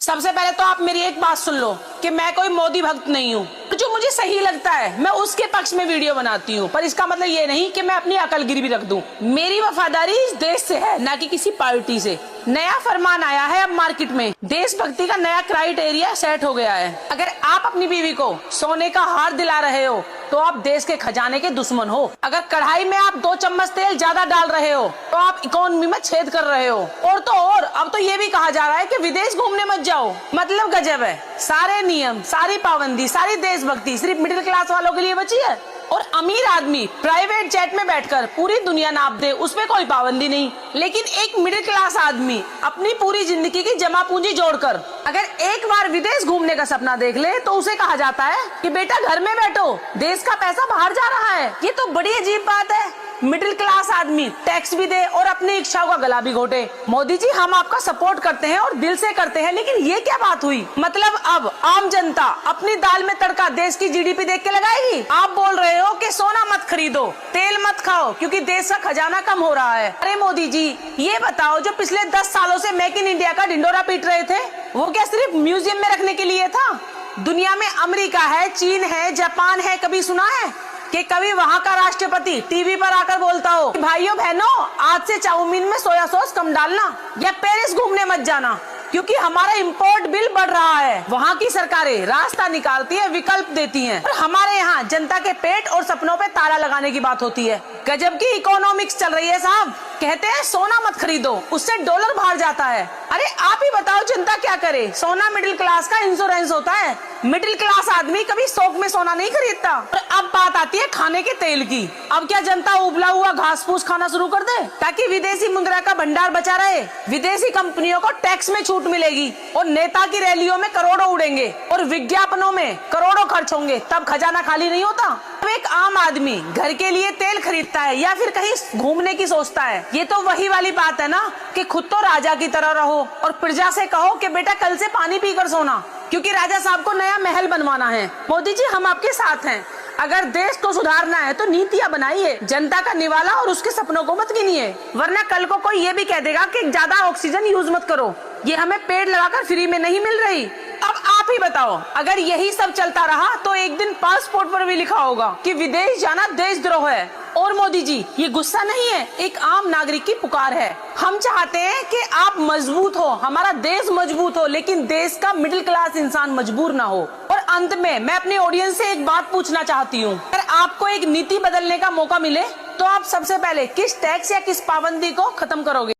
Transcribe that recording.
सबसे पहले तो आप मेरी एक बात सुन लो कि मैं कोई मोदी भक्त नहीं हूँ। जो मुझे सही लगता है मैं उसके पक्ष में वीडियो बनाती हूँ, पर इसका मतलब ये नहीं कि मैं अपनी अकलगिरी भी रख दूं। मेरी वफादारी इस देश से है, ना कि किसी पार्टी से। नया फरमान आया है अब मार्केट में, देशभक्ति का नया क्राइटेरिया सेट हो गया है। अगर आप अपनी बीवी को सोने का हार दिला रहे हो तो आप देश के खजाने के दुश्मन हो। अगर कढ़ाई में आप 2 चम्मच तेल ज्यादा डाल रहे हो तो आप इकोनॉमी में छेद कर रहे हो। और तो और अब तो ये भी कहा जा रहा है कि विदेश घूमने मत जाओ। मतलब गजब है, सारे नियम, सारी पाबंदी, सारी देशभक्ति सिर्फ मिडिल क्लास वालों के लिए बची है। और अमीर आदमी प्राइवेट जेट में बैठकर पूरी दुनिया नाप दे, उसमें कोई पाबंदी नहीं। लेकिन एक मिडिल क्लास आदमी अपनी पूरी जिंदगी की जमा पूंजी जोड़कर अगर एक बार विदेश घूमने का सपना देख ले तो उसे कहा जाता है कि बेटा घर में बैठो, देश का पैसा बाहर जा रहा है। ये तो बड़ी अजीब बात है। मिडिल क्लास आदमी टैक्स भी दे और अपनी इच्छाओं का गला भी घोटे। मोदी जी, हम आपका सपोर्ट करते हैं और दिल से करते हैं, लेकिन ये क्या बात हुई? मतलब अब आम जनता अपनी दाल में तड़का देश की जीडीपी देख के लगाएगी? आप बोल रहे हो कि सोना मत खरीदो, तेल मत खाओ क्योंकि देश का खजाना कम हो रहा है। अरे मोदी जी, ये बताओ, जो पिछले 10 सालों से मेक इन इंडिया का ढिंडोरा पीट रहे थे, वो क्या सिर्फ म्यूजियम में रखने के लिए था? दुनिया में अमेरिका है, चीन है, जापान है, कभी सुना है कि कभी वहाँ का राष्ट्रपति टीवी पर आकर बोलता हो भाइयों बहनों, आज से चाउमीन में सोया सॉस कम डालना या पेरिस घूमने मत जाना क्योंकि हमारा इंपोर्ट बिल बढ़ रहा है? वहाँ की सरकारें रास्ता निकालती है, विकल्प देती हैं, और हमारे यहाँ जनता के पेट और सपनों पे ताला लगाने की बात होती है। गजब की इकोनॉमिक्स चल रही है साहब। कहते हैं सोना मत खरीदो, उससे डॉलर बाहर जाता है। अरे आप ही बताओ जनता क्या करे? सोना मिडिल क्लास का इंश्योरेंस होता है। मिडिल क्लास आदमी कभी शौक में सोना नहीं खरीदता। और अब बात आती है खाने के तेल की। अब क्या जनता उबला हुआ घास फूस खाना शुरू कर दे ताकि विदेशी मुद्रा का भंडार बचा रहे? विदेशी कंपनियों को टैक्स में छूट मिलेगी और नेता की रैलियों में करोड़ों उड़ेंगे और विज्ञापनों में करोड़ों खर्च होंगे, तब खजाना खाली नहीं होता। अब एक आम आदमी घर के लिए तेल खरीदता है या फिर कहीं घूमने की सोचता है। ये तो वही वाली बात है ना कि खुद तो राजा की तरह रहो और प्रजा से कहो कि बेटा कल से पानी पीकर सोना, क्योंकि राजा साहब को नया महल बनवाना है। मोदी जी, हम आपके साथ हैं। अगर देश को सुधारना है तो नीतियाँ बनाइए, जनता का निवाला और उसके सपनों को मत गिनिए, वरना कल को कोई ये भी कह देगा कि ज्यादा ऑक्सीजन यूज मत करो, ये हमें पेड़ लगाकर फ्री में नहीं मिल रही। अब आप ही बताओ, अगर यही सब चलता रहा तो एक दिन पासपोर्ट पर भी लिखा होगा कि विदेश जाना देशद्रोह है। और मोदी जी, ये गुस्सा नहीं है, एक आम नागरिक की पुकार है। हम चाहते हैं कि आप मजबूत हो, हमारा देश मजबूत हो, लेकिन देश का मिडिल क्लास इंसान मजबूर ना हो। और अंत में मैं अपने ऑडियंस से एक बात पूछना चाहती हूँ, अगर आपको एक नीति बदलने का मौका मिले तो आप सबसे पहले किस टैक्स या किस पाबंदी को खत्म करोगे?